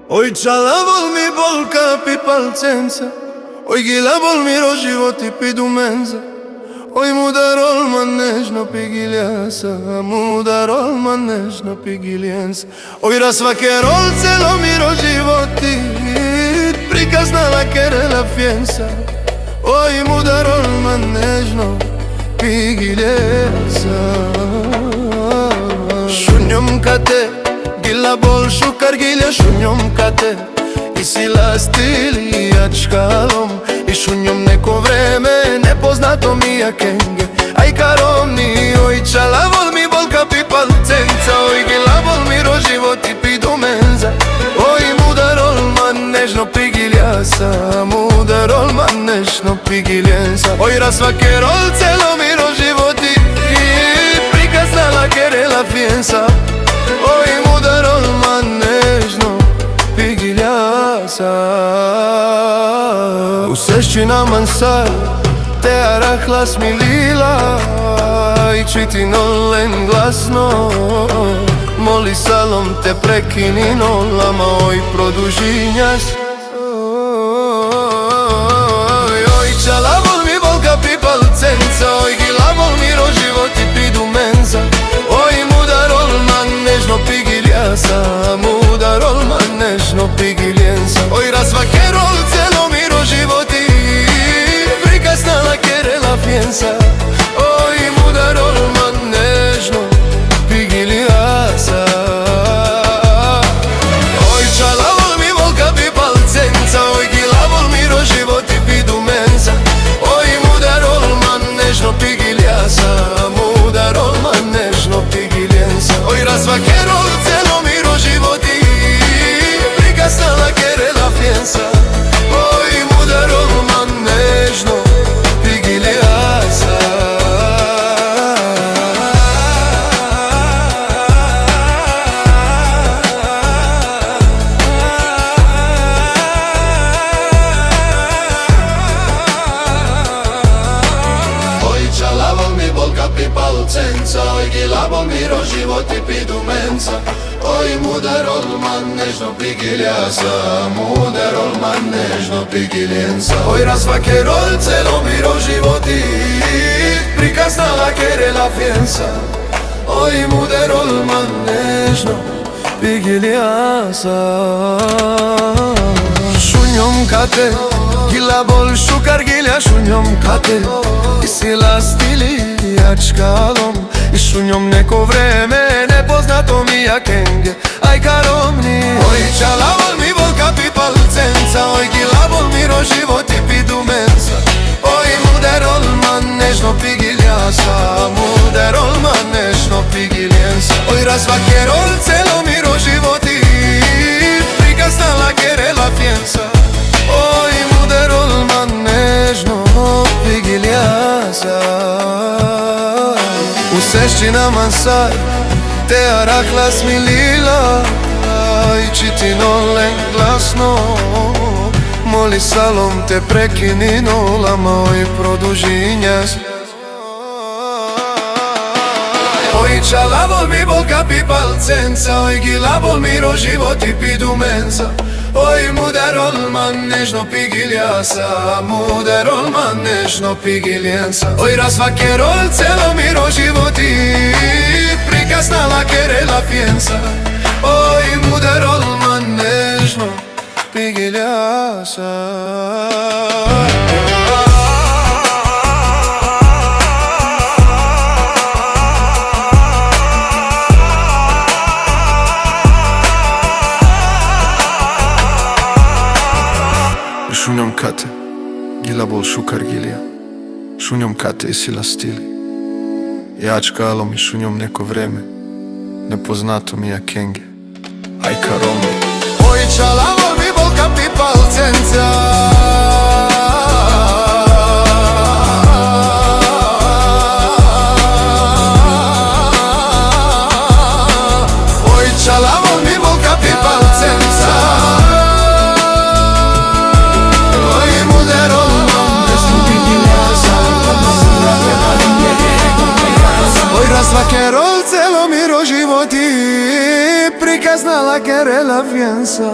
Oj čala vol mi bolka pi palcenza, oj gila vol mi ro životi pi dumenza, oj mudarol man nežno pi giljasa, mudarol man nežno pi giljensa. Oj rasvakerol celo mi ro životi, prikazna la kere la fienza, oj mudarol man nežno pi giljensa. Šunjom kate Gila bol šukar gilja šunjom kate I sila stili jačkalom I šunjom neko vreme nepoznato mi ja kenge Aj karomni oj čala vol mi bolka pi palcenca Oj gila bol mi ro životi pi dumenza Oj mudarol man nežno pi giljasa Mudarol man nežno pi giljensa Oj rasvakerol celo mi ro životi Prikazna la kere la fienza Oj mudarol man nežno pi giljasa U sešćina mansar te arahlas mi lila I čiti nolen glasno Moli salom te prekini nolama Oj produžinjas Oj čala vol mi volka pi palcenca Oj gila vol mi ro životi pi dumenza Oj mudarol man nežno pi giljasa Mudarol man nežno pi giljensa Oj rasvakerol celo mi ro životi Prikazna la kere la fienza Oj mudarol man nežno pi giljasa Oj čala vol mi volka pi palcenca Oj gila vol mi ro životi pi dumenza Oj mudarol man nežno pi giljasa Mudarol man nežno pi giljensa Oj rasvakerol celo mi ro životi Prikazna la kere la fienza Oj mudarol man nežno pi giljasa Oj čala vol mi bolka pi palcenca Oj gila vol mi ro životi pi dumenza Oj mudarol man nežno pi giljasa Mudarol man nežno pi giljensa Oj rasvakerol celo mi ro životi Prikazna la kere la fienza Oj mudarol man nežno pi giljasa Šunjom kate Gila bol šukar gilja šunjom kate I sila stili jačkalom I šunjom neko vreme nepoznato mi ja kenge Aj karomni Oj čala vol mi volka pi palcenca Oj gila bol mi ro životi pi dumenza Oj mudarol man nežno pi giljasa Mudarol man nežno pi giljensa Oj rasvakerol celo mi ro životi Prikazna la kere la fienza Oj mudarol man nežno pi giljasa U sešćina mansar te arahlas mi lila I čiti nolen glasno Moli salom te prekini nolama Oj produžinjas Oj čala vol mi bolka pi palcenca Oj gila vol mi ro životi pi dumenza Oj mudarol man nežno pi giljasa Mudarol man nežno pi giljensa Oj rasvakerol celo mi ro životi Prikazna la kere la fienza Oj mudarol man nežno pi giljasa Šunjom kate, gila bol šukar gilja Šunjom kate I sila stili Jačkalom I šunjom neko vreme Nepoznato mi ja kenge Aj karomni Oj čala vol mi bolka pi palcenca Шаламон ми волка пипал ценца. Ой, мудерол Ой, развакерол цело миро животи, приказнала керела фиенса.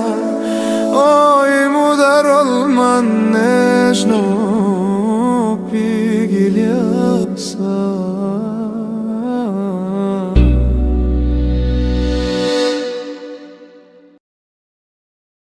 Ой, мудерол man нежно пигилјаса.